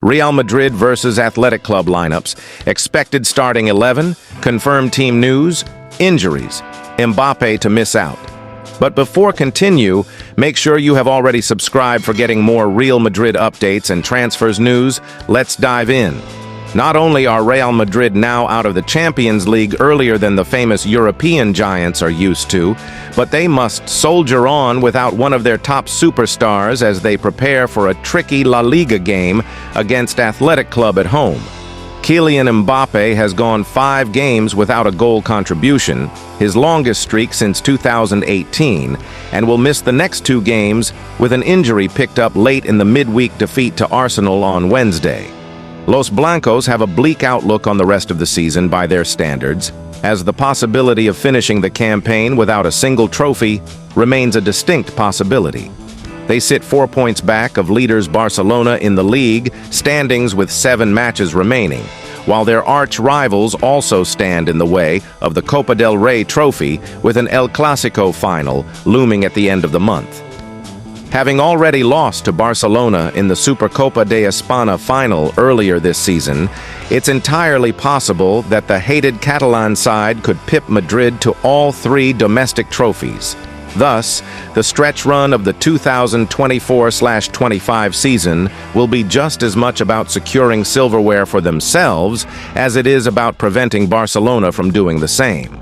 Real Madrid versus Athletic Club lineups, expected starting 11, confirmed team news, injuries, Mbappe to miss out. But before continue, make sure you have already subscribed for getting more Real Madrid updates and transfers news. Let's dive in. Not only are Real Madrid now out of the Champions League earlier than the famous European giants are used to, but they must soldier on without one of their top superstars as they prepare for a tricky La Liga game against Athletic Club at home. Kylian Mbappe has gone 5 games without a goal contribution, his longest streak since 2018, and will miss the next 2 games with an injury picked up late in the midweek defeat to Arsenal on Wednesday. Los Blancos have a bleak outlook on the rest of the season by their standards, as the possibility of finishing the campaign without a single trophy remains a distinct possibility. They sit 4 points back of leaders Barcelona in the league standings with 7 matches remaining, while their arch rivals also stand in the way of the Copa del Rey trophy with an El Clasico final looming at the end of the month. Having already lost to Barcelona in the Supercopa de España final earlier this season, it's entirely possible that the hated Catalan side could pip Madrid to all 3 domestic trophies. Thus, the stretch run of the 2024-25 season will be just as much about securing silverware for themselves as it is about preventing Barcelona from doing the same.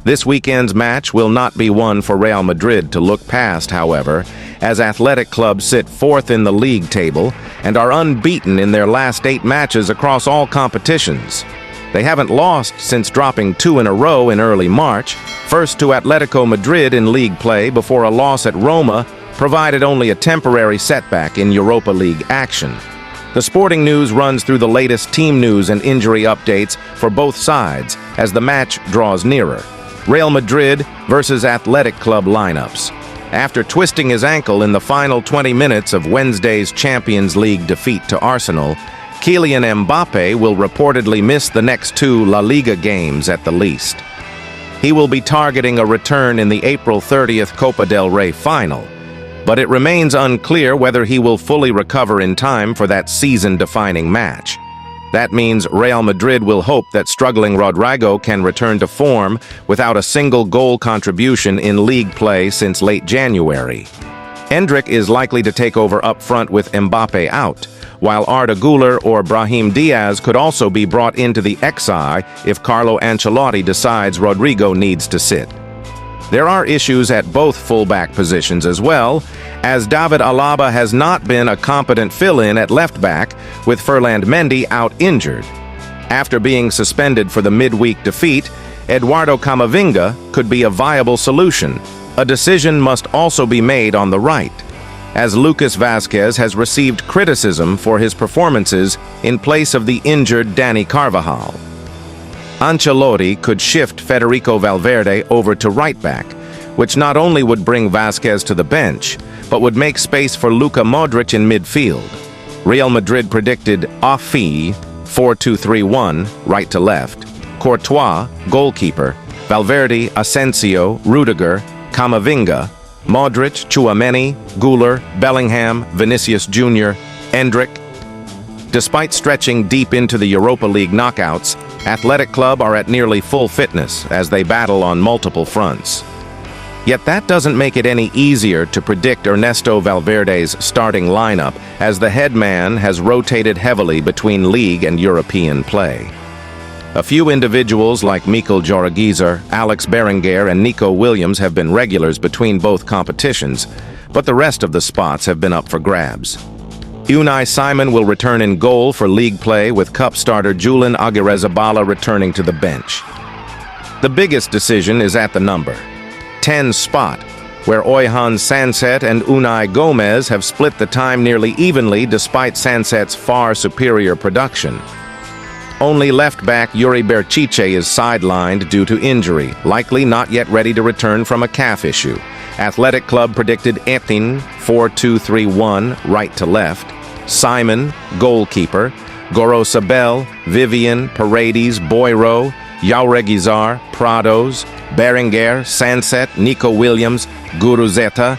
This weekend's match will not be one for Real Madrid to look past, however, as Athletic Club sit 4th in the league table and are unbeaten in their last 8 matches across all competitions. They haven't lost since dropping 2 in a row in early March, first to Atletico Madrid in league play before a loss at Roma provided only a temporary setback in Europa League action. The Sporting News runs through the latest team news and injury updates for both sides as the match draws nearer. Real Madrid versus Athletic Club lineups. After twisting his ankle in the final 20 minutes of Wednesday's Champions League defeat to Arsenal, Kylian Mbappe will reportedly miss the next 2 La Liga games at the least. He will be targeting a return in the April 30th Copa del Rey final, but it remains unclear whether he will fully recover in time for that season-defining match. That means Real Madrid will hope that struggling Rodrigo can return to form without a single goal contribution in league play since late January. Endrick is likely to take over up front with Mbappe out, while Arda Güler or Brahim Diaz could also be brought into the XI if Carlo Ancelotti decides Rodrigo needs to sit. There are issues at both fullback positions as well, as David Alaba has not been a competent fill-in at left-back, with Ferland Mendy out injured. After being suspended for the midweek defeat, Eduardo Camavinga could be a viable solution. A decision must also be made on the right, as Lucas Vázquez has received criticism for his performances in place of the injured Dani Carvajal. Ancelotti could shift Federico Valverde over to right-back, which not only would bring Vázquez to the bench, but would make space for Luka Modric in midfield. Real Madrid predicted Afi 4-2-3-1, right to left, Courtois, goalkeeper, Valverde, Asensio, Rudiger, Camavinga, Modric, Tchouaméni, Güler, Bellingham, Vinicius Jr., Endrick. Despite stretching deep into the Europa League knockouts, Athletic Club are at nearly full fitness as they battle on multiple fronts. Yet that doesn't make it any easier to predict Ernesto Valverde's starting lineup, as the head man has rotated heavily between league and European play. A few individuals like Mikel Jorginho, Alex Berenguer, and Nico Williams have been regulars between both competitions, but the rest of the spots have been up for grabs. Unai Simon will return in goal for league play, with cup starter Julen Aguirrezabala returning to the bench. The biggest decision is at the number 10 spot, where Oihan Sanset and Unai Gomez have split the time nearly evenly despite Sanset's far superior production. Only left-back Yuri Berchiche is sidelined due to injury, likely not yet ready to return from a calf issue. Athletic Club predicted Etin 4-2-3-1, right to left, Simon, goalkeeper, Gorosabel, Vivian, Paredes, Boiro, Jauregui Zar, Prados, Berenguer, Sanset, Nico Williams, Guruzeta,